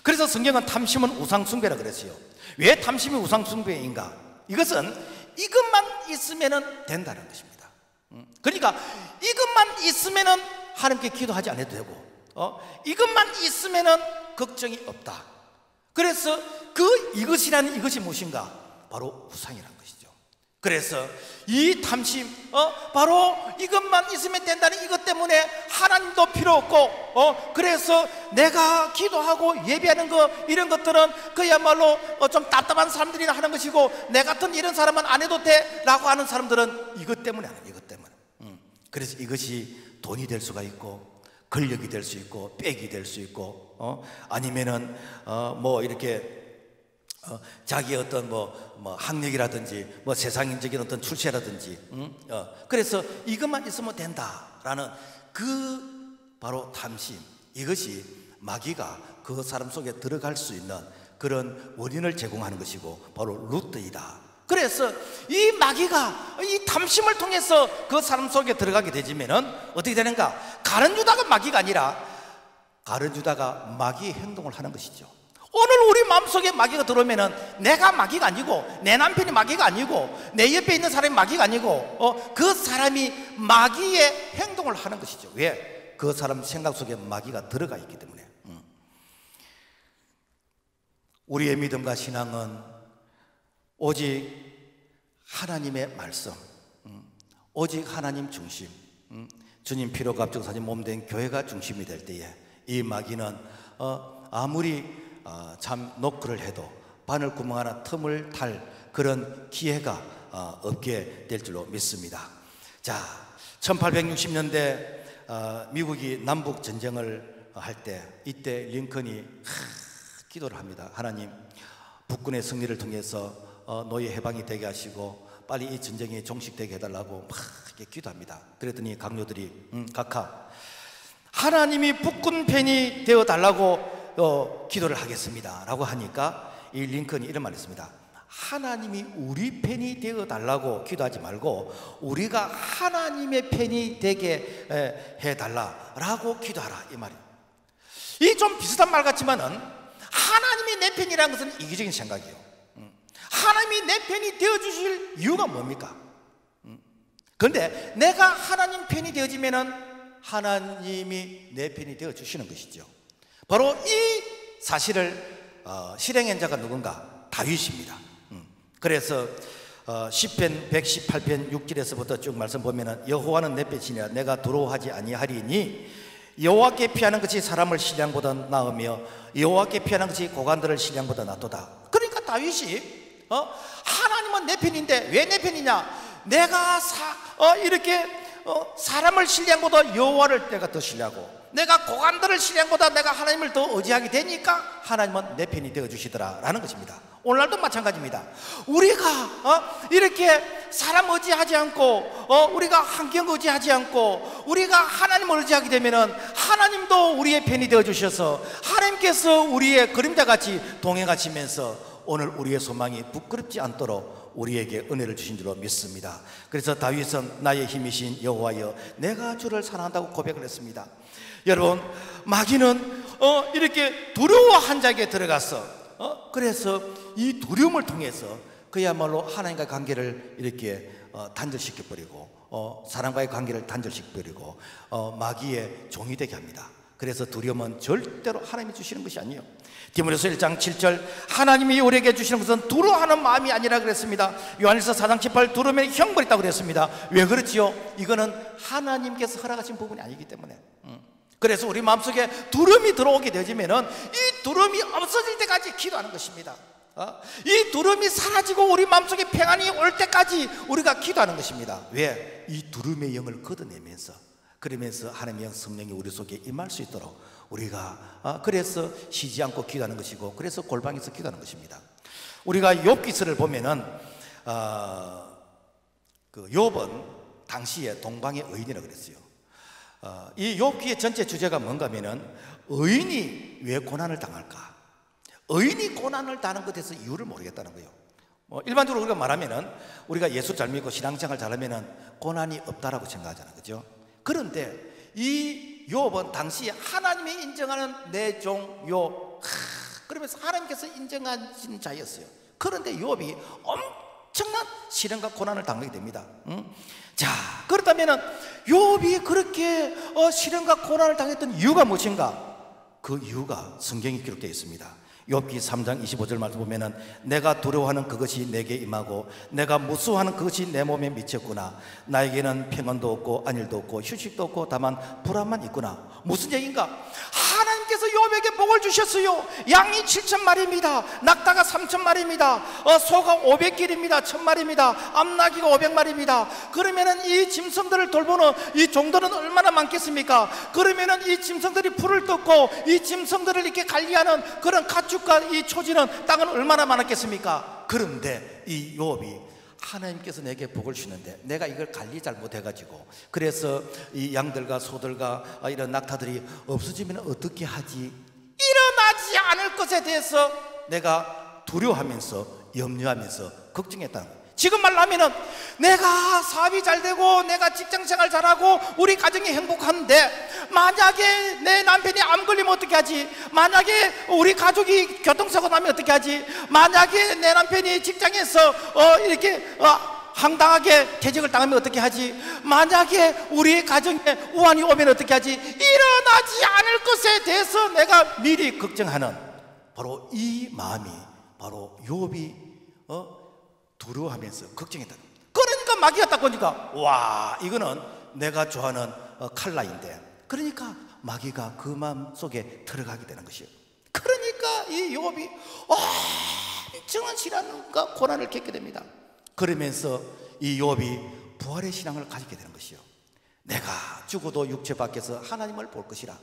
A: 그래서 성경은 탐심은 우상숭배라 그랬어요. 왜 탐심이 우상숭배인가? 이것은 이것만 있으면 된다는 것입니다. 그러니까 이것만 있으면 하나님께 기도하지 않아도 되고, 이것만 있으면 걱정이 없다. 그래서 이것이라는 이것이 무엇인가? 바로 우상이라는 것이죠. 그래서 이 탐심, 바로 이것만 있으면 된다는 이것 때문에 하나님도 필요 없고, 그래서 내가 기도하고 예배하는 거, 이런 것들은 그야말로 좀 답답한 사람들이 하는 것이고, 내 같은 이런 사람은 안 해도 돼 라고 하는 사람들은 이것 때문에 안 해요. 이것 때문에. 그래서 이것이 돈이 될 수가 있고, 권력이 될 수 있고, 빽이 될 수 있고, 아니면은 뭐 이렇게 자기의 어떤 뭐 학력이라든지 뭐 세상적인 어떤 출세라든지, 그래서 이것만 있으면 된다라는 그 바로 탐심, 이것이 마귀가 그 사람 속에 들어갈 수 있는 그런 원인을 제공하는 것이고 바로 루트이다. 그래서 이 마귀가 이 탐심을 통해서 그 사람 속에 들어가게 되지면은 어떻게 되는가? 가룟 유다가 마귀가 아니라 가룟 유다가 마귀의 행동을 하는 것이죠. 오늘 우리 마음속에 마귀가 들어오면은 내가 마귀가 아니고, 내 남편이 마귀가 아니고, 내 옆에 있는 사람이 마귀가 아니고, 그 사람이 마귀의 행동을 하는 것이죠. 왜? 그 사람 생각 속에 마귀가 들어가 있기 때문에. 우리의 믿음과 신앙은 오직 하나님의 말씀, 오직 하나님 중심, 주님 피로 값주고 몸된 교회가 중심이 될 때에 이 마귀는 아무리 참 노크를 해도 바늘 구멍 하나 틈을 탈 그런 기회가 없게 될 줄로 믿습니다. 자, 1860년대 미국이 남북 전쟁을 할 때, 이때 링컨이 기도를 합니다. 하나님, 북군의 승리를 통해서 노예 해방이 되게 하시고 빨리 이 전쟁이 종식되게 해달라고 막 이렇게 기도합니다. 그랬더니 강요들이 각하, 하나님이 북군 편이 되어달라고 기도를 하겠습니다 라고 하니까 이 링컨이 이런 말을 했습니다. 하나님이 우리 편이 되어달라고 기도하지 말고 우리가 하나님의 편이 되게 해달라고 기도하라, 이 말이에요. 이 좀 비슷한 말 같지만은 하나님이 내 편이라는 것은 이기적인 생각이에요. 하나님이 내 편이 되어주실 이유가 뭡니까? 그런데 내가 하나님 편이 되어지면은 하나님이 내 편이 되어주시는 것이죠. 바로 이 사실을 실행한 자가 누군가? 다윗입니다. 그래서 시편 118편 6절에서부터 쭉 말씀 보면은 여호와는 내 편이라 내가 두려워하지 아니하리니 여호와께 피하는 것이 사람을 신량보다 나으며 여호와께 피하는 것이 고관들을 신량보다 낫도다. 그러니까 다윗이 하나님은 내 편인데 왜 내 편이냐? 내가 이렇게 사람을 신뢰보다 여호와를 내가 더 신뢰하고, 내가 고관들을 신뢰보다 내가 하나님을 더 의지하게 되니까 하나님은 내 편이 되어주시더라 라는 것입니다. 오늘날도 마찬가지입니다. 우리가 이렇게 사람 의지하지 않고 우리가 환경 의지하지 않고 우리가 하나님을 의지하게 되면은 하나님도 우리의 편이 되어주셔서 하나님께서 우리의 그림자같이 동행하시면서 오늘 우리의 소망이 부끄럽지 않도록 우리에게 은혜를 주신 줄로 믿습니다. 그래서 다윗은 나의 힘이신 여호와여 내가 주를 사랑한다고 고백을 했습니다. 여러분, 마귀는 이렇게 두려워한 자에게 들어가서 그래서 이 두려움을 통해서 그야말로 하나님과 관계를 이렇게 단절시켜버리고 사람과의 관계를 단절시켜버리고 마귀의 종이 되게 합니다. 그래서 두려움은 절대로 하나님이 주시는 것이 아니에요. 디모데후서 1장 7절 하나님이 우리에게 주시는 것은 두려워하는 마음이 아니라 그랬습니다. 요한일서 4장 18 두려움에 형벌이 있다고 그랬습니다. 왜 그렇지요? 이거는 하나님께서 허락하신 부분이 아니기 때문에. 그래서 우리 마음속에 두려움이 들어오게 되지면은 이 두려움이 없어질 때까지 기도하는 것입니다. 이 두려움이 사라지고 우리 마음속에 평안이 올 때까지 우리가 기도하는 것입니다. 왜? 이 두려움의 영을 걷어내면서, 그러면서 하나님의 영 성령이 우리 속에 임할 수 있도록 우리가 그래서 쉬지 않고 기도하는 것이고, 그래서 골방에서 기도하는 것입니다. 우리가 욥기서를 보면은 그 욥은 당시에 동방의 의인이라고 그랬어요. 이 욥기의 전체 주제가 뭔가 하면은 의인이 왜 고난을 당할까? 의인이 고난을 당하는 것에서 이유를 모르겠다는 거예요. 일반적으로 우리가 말하면은 우리가 예수 잘 믿고 신앙생활 잘하면은 고난이 없다라고 생각하잖아요, 그죠? 그런데 이 욥은 당시 하나님이 인정하는 내 종 욥, 그러면서 하나님께서 인정하신 자였어요. 그런데 욥이 엄청난 시련과 고난을 당하게 됩니다. 자, 그렇다면은 욥이 그렇게 시련과 고난을 당했던 이유가 무엇인가? 그 이유가 성경에 기록되어 있습니다. 욥기 3장 25절 말씀 보면은 내가 두려워하는 그것이 내게 임하고 내가 무서워하는 그것이 내 몸에 미쳤구나. 나에게는 평안도 없고 안일도 없고 휴식도 없고 다만 불안만 있구나. 무슨 얘기인가? 하나님께서 욥에게 복을 주셨어요. 양이 7,000마리입니다. 낙타가 3,000마리입니다. 소가 500길입니다. 1,000마리입니다. 암나귀가 500마리입니다. 그러면은 이 짐승들을 돌보는 이 종들은 얼마나 많겠습니까? 그러면은 이 짐승들이 풀을 뜯고 이 짐승들을 이렇게 관리하는 그런 가축과 이 초지는 땅은 얼마나 많았겠습니까? 그런데 이 욥이 하나님께서 내게 복을 주는데 내가 이걸 관리 잘 못해가지고, 그래서 이 양들과 소들과 이런 낙타들이 없어지면 어떻게 하지? 일어나지 않을 것에 대해서 내가 두려워하면서 염려하면서 걱정했다는 거예요. 지금 말하면은 내가 사업이 잘 되고 내가 직장생활 잘하고 우리 가정이 행복한데 만약에 내 남편이 암 걸리면 어떻게 하지? 만약에 우리 가족이 교통사고 나면 어떻게 하지? 만약에 내 남편이 직장에서 이렇게 황당하게 퇴직을 당하면 어떻게 하지? 만약에 우리 가정에 우환이 오면 어떻게 하지? 일어나지 않을 것에 대해서 내가 미리 걱정하는 바로 이 마음이 바로 욥이 두려워하면서 걱정했다. 그러니까 마귀가 딱 보니까 와, 이거는 내가 좋아하는 칼라인데, 그러니까 마귀가 그 마음 속에 들어가게 되는 것이에요. 그러니까 이 욥이 엄청난 시련과 고난을 겪게 됩니다. 그러면서 이 욥이 부활의 신앙을 가지게 되는 것이요. 내가 죽어도 육체 밖에서 하나님을 볼 것이라.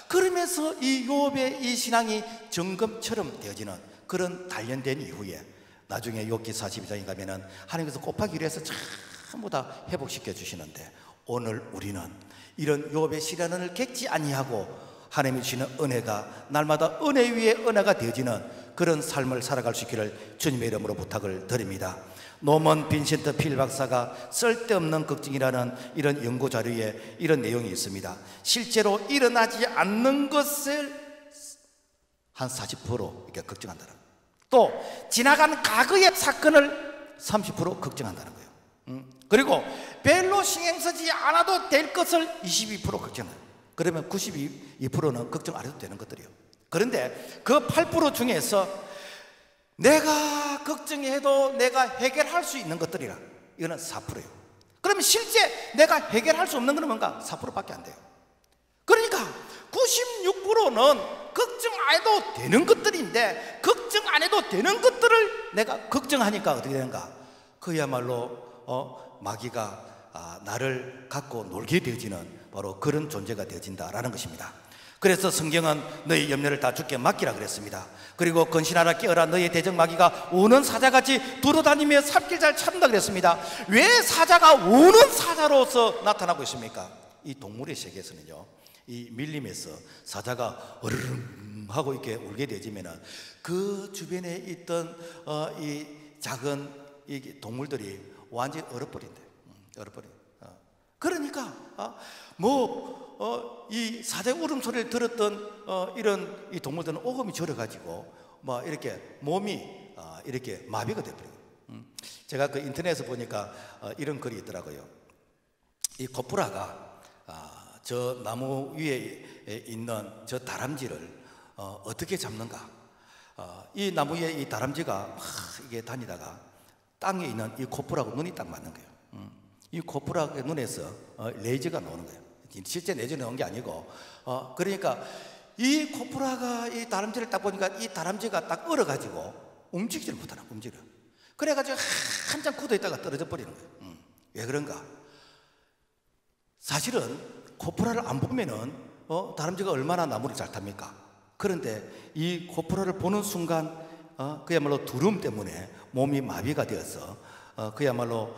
A: 그러면서 이 욥의 이 신앙이 정금처럼 되어지는 그런 단련된 이후에 나중에 욥기 42장에 가면은 하나님께서 곱하기로 해서 전부 다 회복시켜 주시는데, 오늘 우리는 이런 욥의 시련을 겪지 아니하고 하나님이 주시는 은혜가 날마다 은혜 위에 은혜가 되어지는 그런 삶을 살아갈 수 있기를 주님의 이름으로 부탁을 드립니다. 노먼 빈센트 필 박사가 쓸데없는 걱정이라는 이런 연구 자료에 이런 내용이 있습니다. 실제로 일어나지 않는 것을 한 40% 이렇게 걱정한다는, 또 지나간 과거의 사건을 30% 걱정한다는 거예요. 그리고 별로 신경 쓰지 않아도 될 것을 22% 걱정해요. 그러면 92%는 걱정 안 해도 되는 것들이에요. 그런데 그 8% 중에서 내가 걱정해도 내가 해결할 수 있는 것들이라, 이거는 4%예요. 그러면 실제 내가 해결할 수 없는 건 뭔가? 4%밖에 안 돼요. 그러니까 96%는 걱정 안 해도 되는 것들인데, 걱정 안 해도 되는 것들을 내가 걱정하니까 어떻게 되는가? 그야말로 마귀가 나를 갖고 놀게 되어지는 바로 그런 존재가 되어진다라는 것입니다. 그래서 성경은 너희 염려를 다 주께 맡기라 그랬습니다. 그리고 건신하라 깨어라 너희 대적 마귀가 우는 사자같이 두루다니며 삽길 잘 찾는다 그랬습니다. 왜 사자가 우는 사자로서 나타나고 있습니까? 이 동물의 세계에서는요, 이 밀림에서 사자가 어르릉 하고 이렇게 울게 되지면은 그 주변에 있던 이 작은 이 동물들이 완전히 얼어버린대. 그러니까 이 사자 울음소리를 들었던 이런 이 동물들은 오금이 저려가지고 막 이렇게 몸이 이렇게 마비가 돼버려요. 제가 그 인터넷에서 보니까 이런 글이 있더라고요. 이 코프라가 저 나무 위에 있는 저 다람쥐를 어떻게 잡는가? 이 나무에 이 다람쥐가 막 이게 다니다가 땅에 있는 이 코프라하고 눈이 딱 맞는 거예요. 이 코프라의 눈에서 레이저가 나오는 거예요. 실제 레이저 나온 게 아니고 그러니까 이 코프라가 이 다람쥐를 딱 보니까 이 다람쥐가 딱 얼어가지고 움직이지를 못하나 움직여. 그래가지고 한참 굳어 있다가 떨어져 버리는 거예요. 왜 그런가? 사실은 코프라를 안 보면은 다람쥐가 얼마나 나무를 잘 탑니까? 그런데 이 코프라를 보는 순간 그야말로 두려움 때문에 몸이 마비가 되어서 그야말로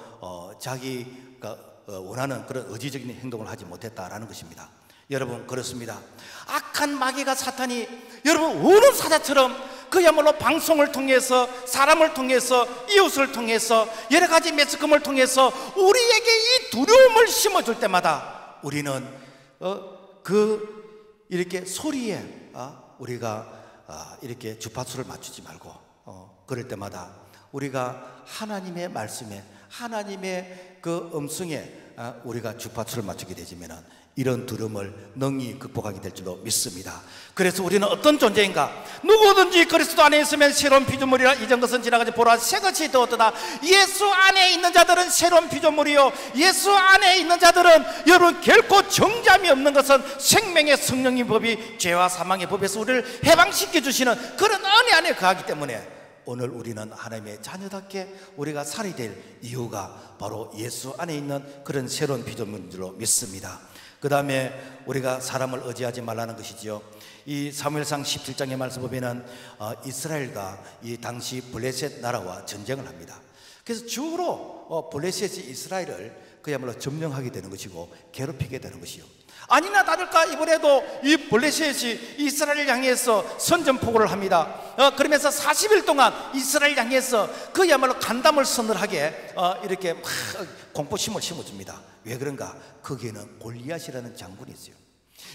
A: 자기가 원하는 그런 의지적인 행동을 하지 못했다라는 것입니다. 여러분 그렇습니다. 악한 마귀가 사탄이 여러분 우는 사자처럼 그야말로 방송을 통해서 사람을 통해서 이웃을 통해서 여러 가지 매스컴을 통해서 우리에게 이 두려움을 심어줄 때마다 우리는 이렇게 소리에 우리가 이렇게 주파수를 맞추지 말고 그럴 때마다 우리가 하나님의 말씀에 하나님의 그 음성에 우리가 주파수를 맞추게 되지면 이런 두려움을 능히 극복하게 될 줄로 믿습니다. 그래서 우리는 어떤 존재인가? 누구든지 그리스도 안에 있으면 새로운 피조물이라 이전 것은 지나가지 보라 새 것이 되었도다. 예수 안에 있는 자들은 새로운 피조물이요 예수 안에 있는 자들은 여러분 결코 정잠이 없는 것은 생명의 성령의 법이 죄와 사망의 법에서 우리를 해방시켜 주시는 그런 은혜 안에 거하기 때문에 오늘 우리는 하나님의 자녀답게 우리가 살아야 될 이유가 바로 예수 안에 있는 그런 새로운 피조물인 줄로 믿습니다. 그 다음에 우리가 사람을 의지하지 말라는 것이지요. 이 사무엘상 17장의 말씀 보면은 이스라엘과 이 당시 블레셋 나라와 전쟁을 합니다. 그래서 주로 블레셋이 이스라엘을 그야말로 점령하게 되는 것이고 괴롭히게 되는 것이요. 아니나 다를까 이번에도 이 블레셋이 이스라엘을 향해서 선전포고를 합니다. 그러면서 40일 동안 이스라엘 향해서 그야말로 간담을 서늘하게 이렇게 막 공포심을 심어줍니다. 왜 그런가? 거기에는 골리앗이라는 장군이 있어요.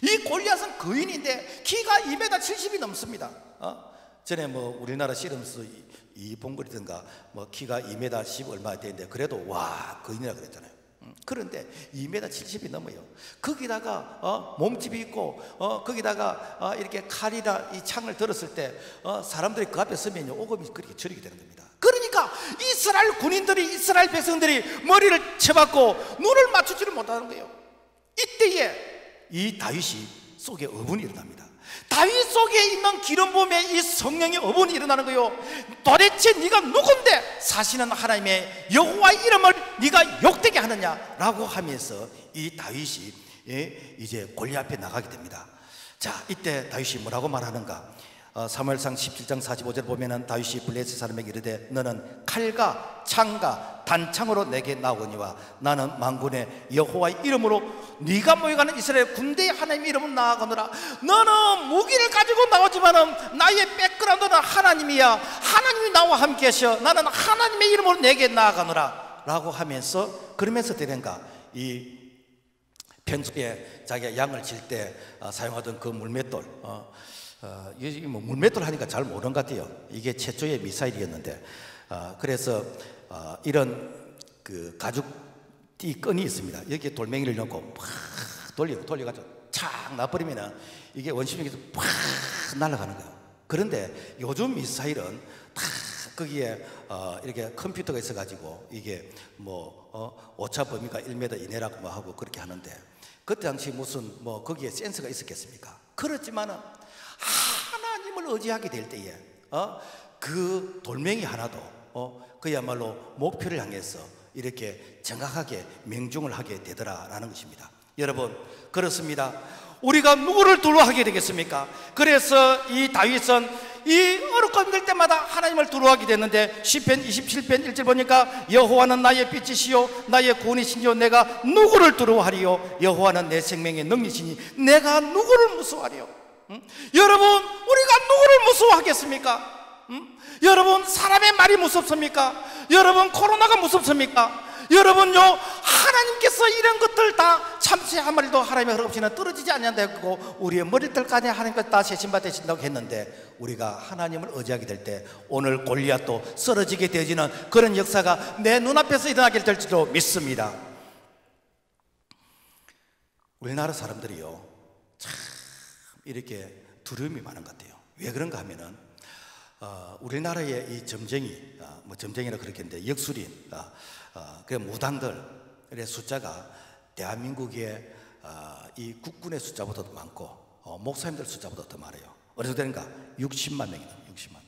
A: 이 골리앗은 거인인데 키가 2m 70이 넘습니다. 전에 뭐 우리나라 씨름수 이봉걸이든가 뭐 키가 2m 10 얼마 되는데 그래도 와 거인이라 그랬잖아요. 그런데 2m 70이 넘어요. 거기다가 몸집이 있고 거기다가 이렇게 칼이나 이 창을 들었을 때 사람들이 그 앞에 서면요 오금이 그렇게 저리게 되는 겁니다. 그러니까 이스라엘 군인들이 이스라엘 백성들이 머리를 쳐박고 눈을 맞추지를 못하는 거예요. 이때에 이 다윗이 속에 어분이 일어납니다. 다윗 속에 있는 기름부음에 이 성령의 어분이 일어나는 거예요. 도대체 네가 누군데 사실은 하나님의 여호와의 이름을 네가 욕되게 하느냐라고 하면서 이 다윗이 이제 골리앗 앞에 나가게 됩니다. 자, 이때 다윗이 뭐라고 말하는가? 사무엘상 17장 45절 보면은 다윗이 블레셋 사람에게 이르되 너는 칼과 창과 단창으로 내게 나오거니와 나는 만군의 여호와의 이름으로 네가 모여가는 이스라엘 군대의 하나님의 이름으로 나아가노라. 너는 무기를 가지고 나오지만은 나의 백그라운드는 하나님이야. 하나님이 나와 함께 하셔. 나는 하나님의 이름으로 내게 나아가노라 라고 하면서 그러면서 되는가? 이 평소에 자기가 양을 칠 때 사용하던 그 물맷돌 뭐 물맷돌 하니까 잘 모르는 것 같아요. 이게 최초의 미사일이었는데 그래서 이런 그 가죽 띠끈이 있습니다. 여기에 돌멩이를 넣고 팍 돌려가지고 착 놔버리면은 이게 원심력에서 팍 날아가는 거예요. 그런데 요즘 미사일은 다 거기에 이렇게 컴퓨터가 있어가지고 이게 뭐 오차 범위가 1m 이내라고 뭐 하고 그렇게 하는데 그때 당시 무슨 뭐 거기에 센서가 있었겠습니까? 그렇지만은 하나님을 의지하게 될 때에 그 돌멩이 하나도 그야말로 목표를 향해서 이렇게 정확하게 명중을 하게 되더라라는 것입니다. 여러분 그렇습니다. 우리가 누구를 두려워하게 되겠습니까? 그래서 이 다윗은 이 어렵고 힘들 때마다 하나님을 두려워하게 됐는데 시편 27편 1절 보니까 여호와는 나의 빛이시요 나의 구원이시요 내가 누구를 두려워하리요? 여호와는 내 생명의 능리시니 내가 누구를 무서워하리요? 여러분 우리가 누구를 무서워하겠습니까? 여러분 사람의 말이 무섭습니까? 여러분 코로나가 무섭습니까? 여러분요 하나님께서 이런 것들 다 참새 한 마리도 하나님의 허락 없이는 떨어지지 않는다고 우리의 머리털까지 하나님께서 다 세신받으신다고 했는데 우리가 하나님을 의지하게 될 때 오늘 골리앗도 쓰러지게 되어지는 그런 역사가 내 눈앞에서 일어나게 될 줄로 믿습니다. 우리나라 사람들이요, 참 이렇게 두려움이 많은 것 같아요. 왜 그런가 하면은 우리나라의 이 점쟁이, 뭐 점쟁이라 그렇겠는데 역술인, 그 무당들의 숫자가 대한민국의 이 국군의 숫자보다도 많고 목사님들 숫자보다 더 많아요. 어느 정도 되는가? 60만 명이다. 60만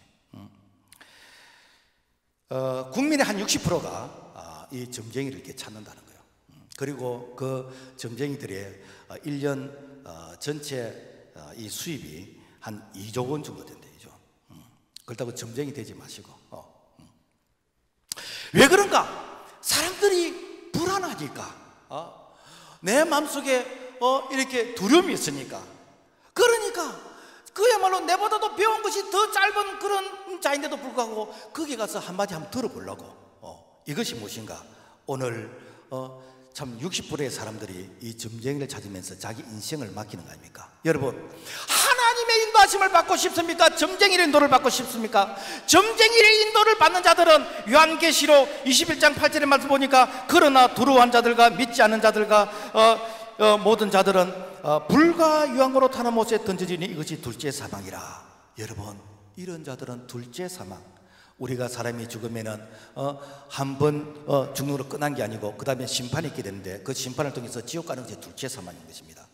A: 명. 국민의 한 60%가 이 점쟁이를 이렇게 찾는다는 거예요. 그리고 그 점쟁이들의 1년 전체 이 수입이 한 2조 원 정도 된대요. 그렇다고 점쟁이 되지 마시고. 왜 그런가? 사람들이 불안하니까, 내 마음속에 이렇게 두려움이 있으니까. 그러니까 그야말로 내보다도 배운 것이 더 짧은 그런 자인데도 불구하고 거기 가서 한마디 한번 들어보려고. 이것이 무엇인가? 오늘 참 60%의 사람들이 이 점쟁이를 찾으면서 자기 인생을 맡기는 거 아닙니까? 여러분, 하나님의 인도하심을 받고 싶습니까? 점쟁이의 인도를 받고 싶습니까? 점쟁이의 인도를 받는 자들은 요한계시록 21장 8절의 말씀 보니까 그러나 두려워한 자들과 믿지 않는 자들과 모든 자들은 불과 유황으로 타는 못에 던져지니 이것이 둘째 사망이라. 여러분, 이런 자들은 둘째 사망. 우리가 사람이 죽으면은 한 번 죽는 걸로 끝난 게 아니고 그 다음에 심판이 있게 되는데 그 심판을 통해서 지옥 가는 것이 둘째 사망인 것입니다.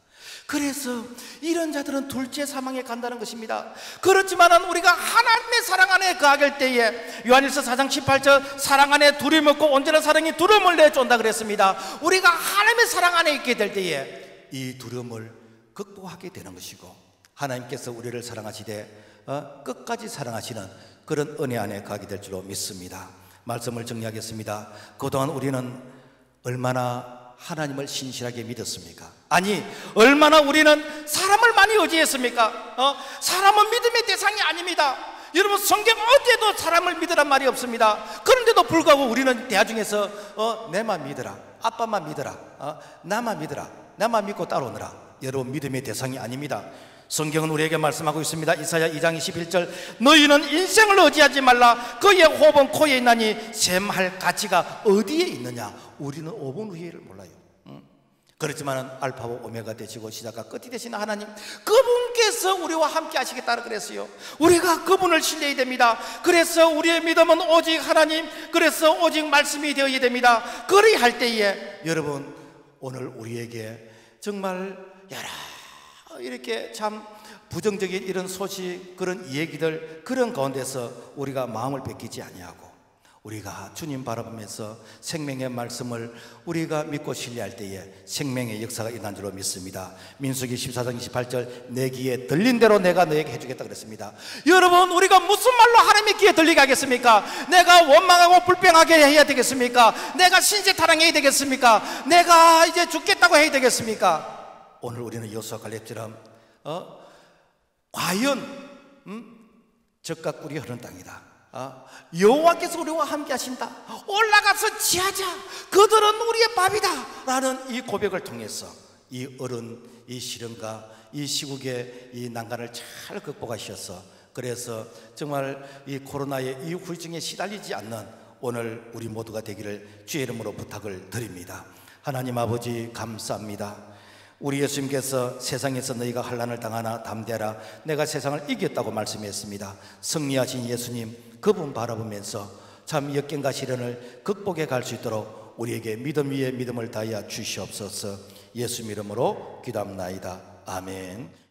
A: 그래서 이런 자들은 둘째 사망에 간다는 것입니다. 그렇지만은 우리가 하나님의 사랑 안에 거하길 때에 요한일서 4장 18절 사랑 안에 두려움 없고 온전한 사랑이 두려움을 내쫓는다 그랬습니다. 우리가 하나님의 사랑 안에 있게 될 때에 이 두려움을 극복하게 되는 것이고 하나님께서 우리를 사랑하시되 끝까지 사랑하시는 그런 은혜 안에 가게 될 줄로 믿습니다. 말씀을 정리하겠습니다. 그동안 우리는 얼마나 하나님을 신실하게 믿었습니까? 아니, 얼마나 우리는 사람을 많이 의지했습니까? 사람은 믿음의 대상이 아닙니다. 여러분, 성경 어디에도 사람을 믿으란 말이 없습니다. 그런데도 불구하고 우리는 대화 중에서 내만 믿어라, 아빠만 믿어라, 나만 믿어라, 나만 믿고 따라오너라. 여러분, 믿음의 대상이 아닙니다. 성경은 우리에게 말씀하고 있습니다. 이사야 2장 21절 너희는 인생을 의지하지 말라. 그의 호흡은 코에 있나니 셈할 가치가 어디에 있느냐. 우리는 5분 후에를 몰라요. 그렇지만 알파고 오메가 되시고 시작과 끝이 되시는 하나님, 그분께서 우리와 함께 하시겠다고 그랬어요. 우리가 그분을 신뢰해야 됩니다. 그래서 우리의 믿음은 오직 하나님, 그래서 오직 말씀이 되어야 됩니다. 그리 할 때에 여러분, 오늘 우리에게 정말 여러 이렇게 참 부정적인 이런 소식, 그런 얘기들, 그런 가운데서 우리가 마음을 뺏기지 아니하고 우리가 주님 바라보면서 생명의 말씀을 우리가 믿고 신뢰할 때에 생명의 역사가 일어난 줄로 믿습니다. 민수기 14장 28절 내 귀에 들린 대로 내가 너에게 해주겠다 그랬습니다. 여러분, 우리가 무슨 말로 하나님의 귀에 들리게 하겠습니까? 내가 원망하고 불평하게 해야 되겠습니까? 내가 신세타령해야 되겠습니까? 내가 이제 죽겠다고 해야 되겠습니까? 오늘 우리는 여호수아 갈렙처럼 과연 적과 꿀이 흐르는 땅이다, 여호와께서 우리와 함께 하신다, 올라가서 지하자, 그들은 우리의 밥이다 라는 이 고백을 통해서 이 어른, 이 시련과 이 시국의 이 난간을 잘 극복하셔서 그래서 정말 이 코로나의 이 후유증에 시달리지 않는 오늘 우리 모두가 되기를 주의 이름으로 부탁을 드립니다. 하나님 아버지, 감사합니다. 우리 예수님께서 세상에서 너희가 환난을 당하나 담대하라, 내가 세상을 이겼다고 말씀했습니다. 승리하신 예수님, 그분 바라보면서 참 역경과 시련을 극복해 갈 수 있도록 우리에게 믿음 위에 믿음을 다하여 주시옵소서. 예수 이름으로 기도합나이다. 아멘.